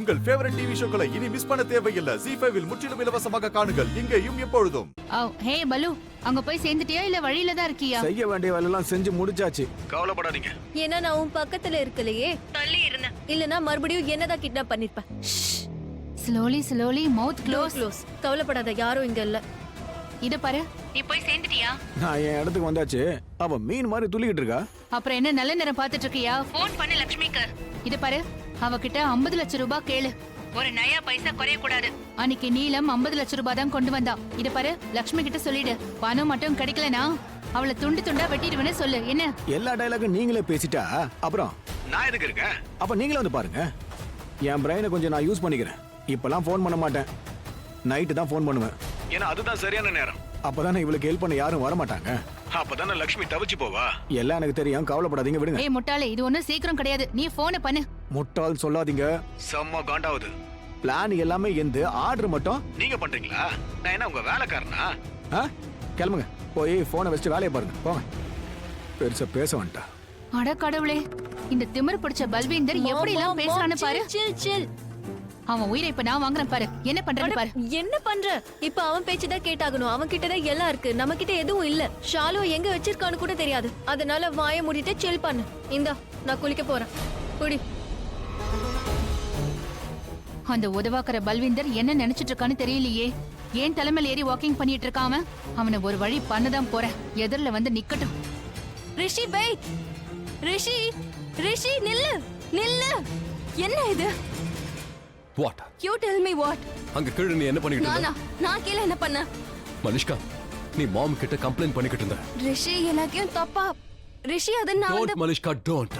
உங்கள் favourite TV ஷோக்களை இனி miss பண்ண தேவையில்லை. ZEE5 இல் முற்றிலும் இலவசமாக காணுங்கள். இங்கேயும் எப்பொழுதும். ஹே பலு, அங்க போய் சேர்ந்துட்டியா இல்ல வழியில தான் இருக்கியா? செய்ய வேண்டிய வேலை எல்லாம் செஞ்சு முடிச்சாச்சு. கவலைப்படாதீங்க. ஏன்னா நான் உன் பக்கத்துல இருக்கலையே, தள்ளி இருந்தேன். இல்லனா மறுபடியும் என்னதான் கிட்னாப் பண்ணிருப்பேன். ஸ்லோலி மவுத் க்ளோஸ். கவலைப்படாத, யாரும் இங்க இல்ல. இத பாரு, நீ போய் சேர்ந்துட்டியா? நான் என் இடத்துக்கு வந்தாச்சு. அவ மீன் மாதிரி துள்ளிக்கிட்டு இருக்கா. அப்புறம் என்ன நல்ல நேரம் பாத்துட்டு இருக்கியா? போன் பண்ணு லட்சுமிக்கு. இத பாரு, அவகிட்ட 50 லட்சம் ரூபாய் கேளு. ஒரு நயா பைசா குறைய கூடாது. அன்னைக்கு நீலம் 50 லட்சம் ரூபாய் தான் கொண்டு வந்தா. இத பாரு, லட்சுமி கிட்ட சொல்லிடு. பணம் மட்டும் கிடைக்கலனா அவளை துண்டு துண்டா வெட்டிடுவேன்னு சொல்லு. என்ன எல்லா டயலாகும் நீங்களே பேசிட்டா அப்புறம் நான் எதுக்கு இருக்கேன்? அப்ப நீங்களே வந்து பாருங்க. என் பிரெயினை கொஞ்சம் நான் யூஸ் பண்ணிக்கிறேன். இப்பெல்லாம் ஃபோன் பண்ண மாட்டேன். நைட்டு தான் ஃபோன் பண்ணுவேன். ஏன்னா அதுதான் சரியான நேரம். அப்பதானே இவளுக்கு ஹெல்ப் பண்ண யாரும் வர மாட்டாங்க. அப்பதானே லட்சுமி தவிச்சு போவா. எல்லாம் எனக்கு தெரியும், கவலைப்படாதீங்க, விடுங்க. ஏய் முட்டாளே, இது ஒண்ணும் சீக்கிரம் கிடையாது. நீ போனை பண்ணு. முட்டாள் சொல்லாதீங்க, செம்ம காண்டாவுது. பிளான் எல்லாமே எந்த ஆர்டர் மட்டும் நீங்க பண்றீங்களா? நான் என்ன உங்க வேலைக்காரனா? கிளம்புங்க, போய் போனை வச்சுட்டு வேலையை பாருங்க, போங்க. பெருசா பேச வேண்டாம். அட கடவுளே, இந்த திமிரு பிடிச்ச பல்வீந்தர் எப்படி எல்லாம் பேசுறான்னு பாரு. சில். அவன் உயிரை இப்ப நான் வாங்குறேன் பாரு. என்ன பண்றேன்னு பாரு. என்ன பண்ற? இப்ப அவன் பேச்சுதான் கேட்டாகணும். அவன் கிட்டதான் எல்லாம் இருக்கு, நம்ம கிட்ட எதுவும் இல்ல. ஷாலு எங்க வச்சிருக்கான்னு கூட தெரியாது. அதனால வாயை மூடிட்டு சில் பண்ணு. இந்தா, நான் குளிக்க போறேன், குடி. அந்த உதவாக்கற பல்வீந்தர் என்ன நினைச்சிட்டு இருக்கான்னு தெரியலையே. ஏன் தலைமையில ஏறி வாக்கிங் பண்ணிட்டு இருக்காம? அவனை ஒரு வழி பண்ணதான் போறேன். எதிரில வந்து நிக்கட்டும். ரிஷி வெயிட். ரிஷி நில்லு. என்ன இது? What? You tell me what? அங்க கீழ நீ என்ன பண்ணிட்டு இருந்த? நான் கீழ என்ன பண்ண? மனிஷ்கா, நீ மாம் கிட்ட கம்ப்ளைண்ட் பண்ணிக்கிட்டு இருந்த. ரிஷி எல்லாத்தையும் தப்பா. ரிஷி அது நான் Don't மனிஷ்கா, don't.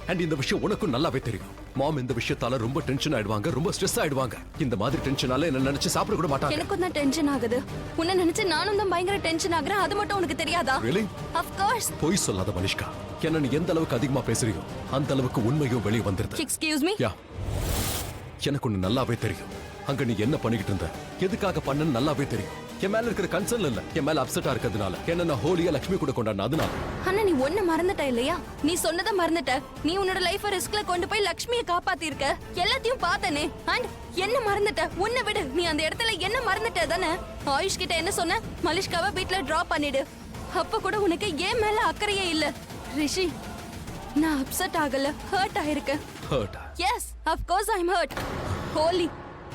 And இந்த விஷயம் உனக்கு நல்லாவே தெரியும். மாம் இந்த விஷயத்தால ரொம்ப டென்ஷன் ஆயிடுவாங்க, ரொம்ப ஸ்ட்ரெஸ் ஆயிடுவாங்க. இந்த மாதிரி டென்ஷனால என்ன நினைச்சு சாப்பிட கூட மாட்டாங்க. எனக்கு தான் டென்ஷன் ஆகுது. உன்னை நினைச்சு நானும் தான் பயங்கர டென்ஷன் ஆகுறேன். அது மட்டும் உனக்கு தெரியாதா? Really? Of course. போய் சொல்லாத மனிஷ்கா. என்ன நீ எந்த அளவுக்கு அதிகமா பேசுறியோ அந்த அளவுக்கு உண்மையும் வெளியே வந்துருது. Excuse me? Yeah. எனக்கு ஒண்ணு நல்லாவே தெரியும். அங்க நீ என்ன பண்ணிக்கிட்டு இருந்த, எதுக்காக பண்ணன்னு நல்லாவே தெரியும். என் மேல இருக்கிற கன்சர்ன் இல்ல, என் மேல அப்செட்டா இருக்கிறதுனால. என்ன நான் ஹோலியா லட்சுமி கூட கொண்டாடின அதனால. அண்ணா நீ ஒண்ணு மறந்துட்ட இல்லையா? நீ சொன்னதை மறந்துட்ட. நீ உன்னோட லைஃப ரிஸ்க்ல கொண்டு போய் லட்சுமியை காப்பாத்தி இருக்க. எல்லாத்தையும் பார்த்தனே. அண்ட் என்ன மறந்துட்ட? உன்னை விடு, நீ அந்த இடத்துல என்ன மறந்துட்ட தானே? ஆயுஷ் கிட்ட என்ன சொன்ன? மலிஷ்காவை வீட்ல டிராப் பண்ணிடு. அப்ப கூட உனக்கு ஏன் மேல அக்கறையே இல்ல. ரிஷி, நான் அப்செட் ஆகல, ஹர்ட் ஆயிருக்கேன். Hurt? Yes, of course I am hurt. ஹோலி,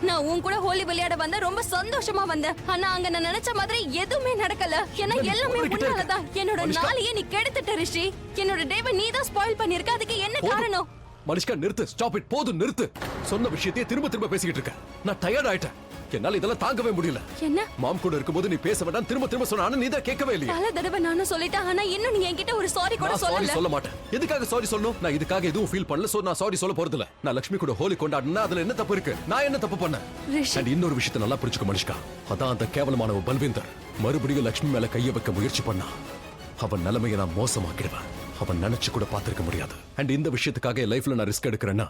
நான் உன் கூட ஹோலி விளையாட வந்த ரொம்ப சந்தோஷமா வந்தேன். ஆனா அங்க நான் நினைச்ச மாதிரி எதுவுமே நடக்கல. ஏன்னா எல்லாமே உன்னாலதான். என்னோட நாளையே நீ கெடுத்துட்ட ரிஷி. என்னோட டேவை நீ தான் ஸ்பாயில் பண்ணிருக்க. அதுக்கு என்ன காரணம்? மனிஷ்கா நிறுத்து, ஸ்டாப் இட், போதும் நிறுத்து. சொன்ன விஷயத்தையே திரும்ப பேசிக்கிட்டு இருக்க. நான் டயர்ட் ஆயிட்டேன். என்னால இதெல்லாம் தாங்கவே முடியல. என்ன? மாம் கூட இருக்கும்போது நீ பேச வேண்டாம் திரும்ப சொன்ன. ஆனா நீ தான் கேட்கவே இல்லையா? பல தடவை நானும் சொல்லிட்டேன். ஆனா இன்னும் நீ என்கிட்ட ஒரு சாரி கூட சொல்லல. சொல்ல மாட்டேன். எதுக்காக சாரி சொல்லணும்? நான் இதுக்காக எதுவும் ஃபீல் பண்ணல. சோ நான் சாரி சொல்ல போறது இல்ல. நான் லட்சுமி கூட ஹோலி கொண்டாடினா அதுல என்ன தப்பு இருக்கு? நான் என்ன தப்பு பண்ணேன்? அண்ட் இன்னொரு விஷயத்தை நல்லா புரிஞ்சுக்க மனிஷ்கா. அதான் அந்த கேவலமான பல்வீந்தர் மறுபடியும் லட்சுமி மேல கைய வைக்க முயற்சி பண்ணா. அவன் நிலைமையை நான் மோசமாக்கிடுவேன். அவன் நினைச்சு கூட பாத்துருக்க முடியாது. அண்ட் இந்த விஷயத்துக்காக என் லைஃப்ல நான் ரிஸ்க் எடுக்கிறேன்னா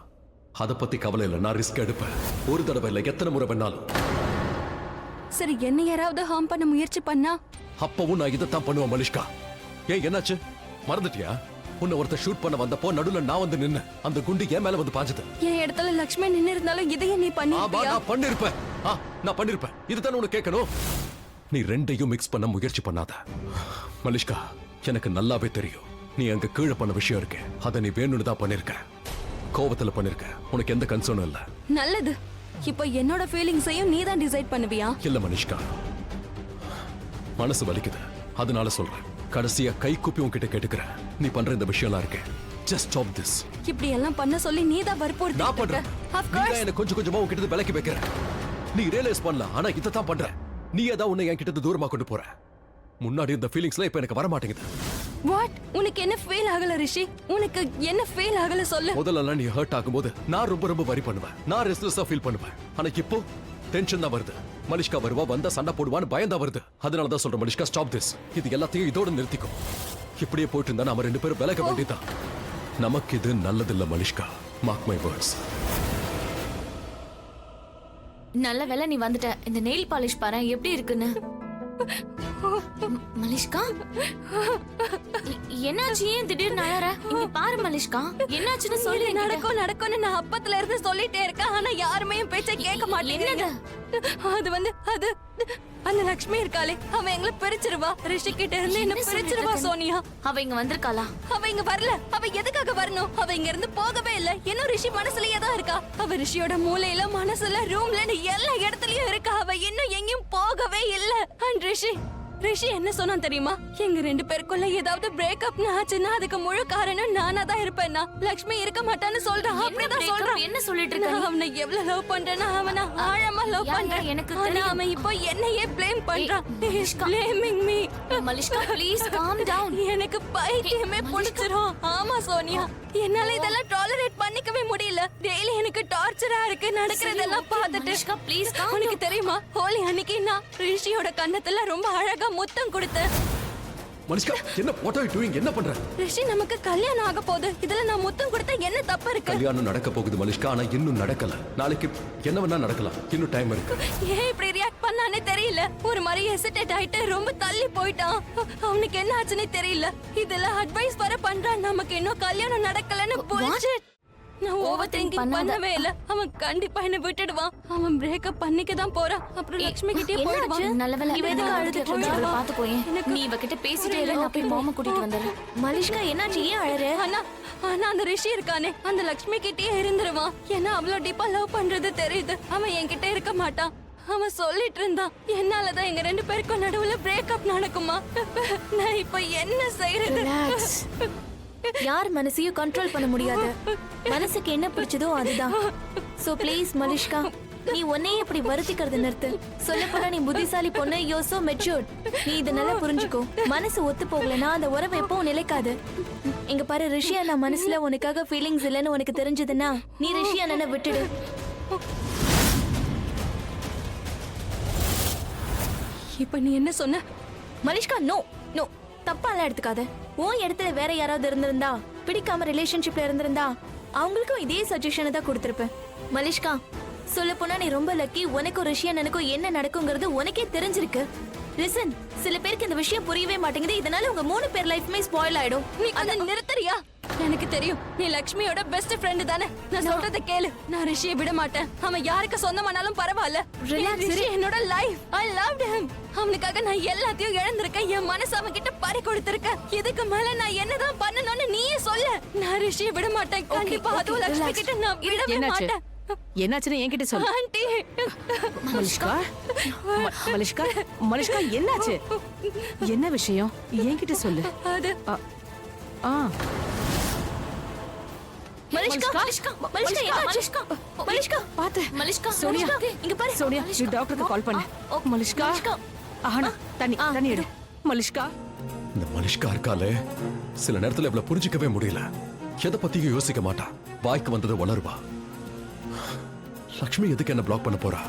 அதை பத்தி கவலை இல்லை. நான் ரிஸ்க் எடுப்பேன். ஒரு தடவை இல்லை, எத்தனை முறை வேணாலும். சரி, என்ன யாராவது ஹார்ம் பண்ண முயற்சி பண்ணா? அப்பவும் நான் இதைத்தான் பண்ணுவேன் மனிஷ்கா. ஏன் என்னாச்சு? மறந்துட்டியா? உன்னை ஒருத்தர் ஷூட் பண்ண வந்தப்போ நடுவுல நான் வந்து நின்னு அந்த குண்டு என் மேல வந்து பாஞ்சது. என் இடத்துல லட்சுமி நின்னு இருந்தாலும் இதையே நீ பண்ணிருப்பியா? நான் பண்ணிருப்பேன். நான் பண்ணிருப்பேன். இதுதானே உனக்கு கேட்கணும். நீ ரெண்டையும் மிக்ஸ் பண்ண முயற்சி பண்ணாத மலிஷ்கா. எனக்கு நல்லாவே தெரியும் நீ அங்க கீழே பண்ண விஷயம் இருக்கு. அதை நீ வேணும்னு தான் பண்ணிருக்க. கோவத்துல பண்ணிருக்க. உனக்கு எந்த கன்சர்னும் இல்ல. நல்லது. இப்போ என்னோட ஃபீலிங்ஸையும் நீ தான் டிசைட் பண்ணுவியா? இல்ல மனிஷ்கா, மனசு வலிக்குது, அதனால சொல்றேன். கடைசியா கை கூப்பி உன்கிட்ட கேட்டுக்கிறேன். நீ பண்ற இந்த விஷயம்லாம் இருக்கு. Just stop this. இப்படி எல்லாம் பண்ண சொல்லி நீ தான் வற்புறுத்தி. நான் பண்றேன். நீ என்ன கொஞ்சம் கொஞ்சமா உன்கிட்ட விலக்கி வைக்கிற. நீ ரியலைஸ் பண்ணல, ஆனா இத தான் பண்ற. நீ ஏதா உன்னை என்கிட்ட தூரமா கொண்டு போற. முன்னாடி இந்த ஃபீலிங்ஸ்லாம் இப்ப எனக்கு வர மாட்டேங்குது. வாட்? உனக்கு என்ன ஃபீல் ஆகல ரிஷி? உனக்கு என்ன ஃபீல் ஆகல சொல்லு. முதல்ல நீ ஹர்ட் ஆகும்போது நான் ரொம்ப வரி பண்ணுவேன். நான் ரெஸ்ட்லெஸ்ஸா ஃபீல் பண்ணுவேன். ஆனா இப்போ டென்ஷன் தான் வருது. மனிஷ்கா வருவா, வந்தா சண்டை போடுவான்னு பயந்தா வருது. அதனால தான் சொல்றேன் மனிஷ்கா, ஸ்டாப் திஸ். இது எல்லாத்தையும் இதோட நிறுத்திக்கும். இப்படியே போயிட்டு இருந்தா நம்ம ரெண்டு பேரும் விலக வேண்டியதான். நமக்கு இது நல்லதில்ல மனிஷ்கா. Mark my words. நல்ல வேளை நீ வந்துட்ட. இந்த நெயில் பாலிஷ் பாரு எப்படி இருக்குன்னு. மலிஷ்கா என்னாச்சு? ஏன் திடீர்னு அழற? இங்க பாரு மலிஷ்கா, என்னாச்சுன்னு சொல்லி. நடக்கும் நடக்கும்னு நான் அப்பத்துல இருந்து சொல்லிட்டே இருக்கேன், ஆனா யாருமே என் பேச்ச கேட்க மாட்டேங்கிறாங்க. அது அந்த லக்ஷ்மி இருக்காளே, அவ எங்களை பிரிச்சிருவா. ரிஷி கிட்ட இருந்து என்ன பிரிச்சிருவா சோனியா. அவ இங்க வந்திருக்காளா? அவ இங்க வரல. அவ எதுக்காக வரணும்? அவ இங்க இருந்து போகவே இல்ல. இன்னும் ரிஷி மனசுலயே தான் இருக்கா. அவ ரிஷியோட மூளையில, மனசுல, ரூம்ல, எல்லா இடத்துலயும் இருக்கா. அவ இன்னும் எங்கேயும் போகவே இல்ல. அண்ட் ரிஷி என்ன சொன்னா தெரியுமா? எங்க 2 பேருக்குள்ள ஏதாவது பிரேக்கப்னு ஆச்சுன்னா அதுக்கு முழு காரணம் நானா தான் இருப்பேன்னா. லக்ஷ்மி இருக்க மாட்டான்னு சொல்றான். அப்படிதான் சொல்றான். என்ன சொல்லிட்டு இருக்க? நான் அவனை எவ்வளவு லவ் பண்றேன்னா அவனை ஆழமா லவ் பண்றேன். எனக்கு ஆனா அவன் இப்போ என்னையே ப்ளேம் பண்றான். blaming me. Malishka please calm down. எனக்கு பைத்தியமே பிடிச்சிரும். ஆமா சோனியா, என்னால இதெல்லாம் டாலரேட் பண்ணிக்கவே முடியல. டெய்லி எனக்கு டார்ச்சரா இருக்கு நடக்கிறதெல்லாம் பார்த்துட்டு. Malishka please com. உனக்கு தெரியுமா, ஹோலி அன்னைக்கு நான் ரிஷியோட கண்ணத்துல ரொம்ப அழகா முத்தம் கொடுத்தேன். மனிஷ்கா, என்ன what are you doing? என்ன பண்ற? ரிஷி நமக்கு கல்யாணம் ஆக போகுது. இதுல நான் முத்தம் கொடுத்தா என்ன தப்பு இருக்கு? கல்யாணம் நடக்க போகுது மலிஷ்கா, ஆனா இன்னும் நடக்கல. நாளைக்கு என்ன வேணா நடக்கலாம். இன்னும் டைம் இருக்கு. ஏன் இப்படி ரியாக்ட் பண்ணானே தெரியல. ஒரு மாதிரி ஹெசிடேட் ஆயிட்டு ரொம்ப தள்ளி போயிட்டான். அவனுக்கு என்ன ஆச்சுன்னே தெரியல. இதெல்லாம் அட்வைஸ் வர பண்றான். நமக்கு இன்னும் கல்யாணம் நடக்கலன்னு bullshit. நான் ஓவர் திங்கிங் பண்ணவே இல்ல. அவன் கண்டிப்பா என்ன விட்டுடுவான். அவன் பிரேக்கப் பண்ணிக்க தான் போறான். அப்புறம் லட்சுமி கிட்டே போயிடுவான். நல்லவேளை இவ எதுக்கு அழுதுட்டு இருக்கா? பாத்து போய். நீ இவகிட்ட பேசிட்டே இரு, நான் போய் மாமா கூட்டிட்டு வந்துறேன். மலிஷ்கா என்னாச்சு? ஏன் அழற? ஆனா அந்த ரிஷி இருக்கானே, அந்த லட்சுமி கிட்டே இருந்துருவான். ஏன்னா அவ்வளவு டீப்பா லவ் பண்றது தெரியுது. அவன் என்கிட்ட இருக்க மாட்டான். அவன் சொல்லிட்டு இருந்தான், என்னாலதான் எங்க 2 பேருக்கும் நடுவுல பிரேக்கப் நடக்குமா. நான் இப்ப என்ன செய்யறது? யார் மனசையும் கண்ட்ரோல் பண்ண முடியாது. மனசுக்கு என்ன பிடிச்சதோ அதுதான். சோ ப்ளீஸ் மலிஷ்கா, நீ உன்னையே இப்படி வருத்திக்கிறது நிறுத்து. சொல்லப்போனா நீ புத்திசாலி பொண்ணு. You so matured. நீ இதை நல்லா புரிஞ்சுக்கோ. மனசு ஒத்து போகலனா அந்த உறவு எப்பவும் நிலைக்காது. இங்க பாரு, ரிஷி அண்ணா மனசுல உனக்காக ஃபீலிங்ஸ் இல்லைன்னு உனக்கு தெரிஞ்சதுன்னா நீ ரிஷி அண்ணனை விட்டுடு. இப்ப நீ என்ன சொன்ன? Malishka no no, தப்பாலாம் எடுத்துக்காத. உன் இடத்துல வேற யாராவது இருந்திருந்தா, பிடிக்காம ரிலேஷன்ஷிப்ல இருந்திருந்தா அவங்களுக்கும் இதே சஜஷனை தான் கொடுத்திருப்பேன். மலிஷ்கா, சொல்ல போனா நீ ரொம்ப லக்கி. உனக்கும் ரிஷியன் எனக்கும் என்ன நடக்குங்கிறது உனக்கே தெரிஞ்சிருக்கு. லிசன், சில பேருக்கு இந்த விஷயம் புரியவே மாட்டேங்குது. இதனால உங்க 3 பேர் லைஃப்மே ஸ்பாயில் ஆயிடும். நீ அதை நிறுத்தறியா? எனக்கு தெரியும், நீ லக்ஷ்மியோட பெஸ்ட் ஃப்ரெண்ட் தானே. நான் சொல்றத கேளு. நான் ரிஷியை விட மாட்டேன். அவன் யாருக்கு சொந்தமானாலும் பரவாயில்ல. ரிஷி என்னோட லைஃப். ஐ லவ்ட் ஹிம். அவனுக்காக நான் எல்லாத்தையும் இழந்திருக்கேன். என் மனசு அவன் கிட்ட பறி கொடுத்திருக்கேன். இதுக்கு மேல நான் என்னதான் பண்ணணும்னு நீயே சொல்லு. நான் ரிஷியை விட மாட்டேன். கண்டிப்பா அதுவும் லக்ஷ்மி கிட்ட நான் விடவே மாட்டேன். என்னாச்சுன்னு என்கிட்ட சொல்லு. ஆண்டி, மலிஷ்கா, மலிஷ்கா, மலிஷ்கா என்னாச்சு? என்ன விஷயம்? என்கிட்ட சொல்லு. அது ஆ மலிஷ்கா, மலிஷ்கா, மலிஷ்கா, மலிஷ்கா, மலிஷ்கா, பாத்து. மலிஷ்கா, சோனியா, இங்க பாரு. சோனியா, நீ டாக்டருக்கு கால் பண்ணு. மலிஷ்கா, ஆனா தண்ணி எடு. மலிஷ்கா, இந்த மலிஷ்கா இருக்காளே, சில நேரத்துல இவளை புரிஞ்சிக்கவே முடியல. எதை பத்தியும் யோசிக்க மாட்டா. வாய்க்கு வந்ததை வளருவா. லக்ஷ்மி எதுக்கு என்ன பிளாக் பண்ண போறா?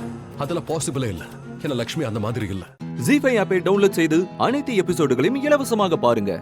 அதெல்லாம் பாசிபிளே இல்ல. ஏன்னா லக்ஷ்மி அந்த மாதிரி இல்ல. ஜீ5 ஆப்பை டவுன்லோட் செய்து அனைத்து எபிசோடுகளையும் இலவசமாக பாருங்க.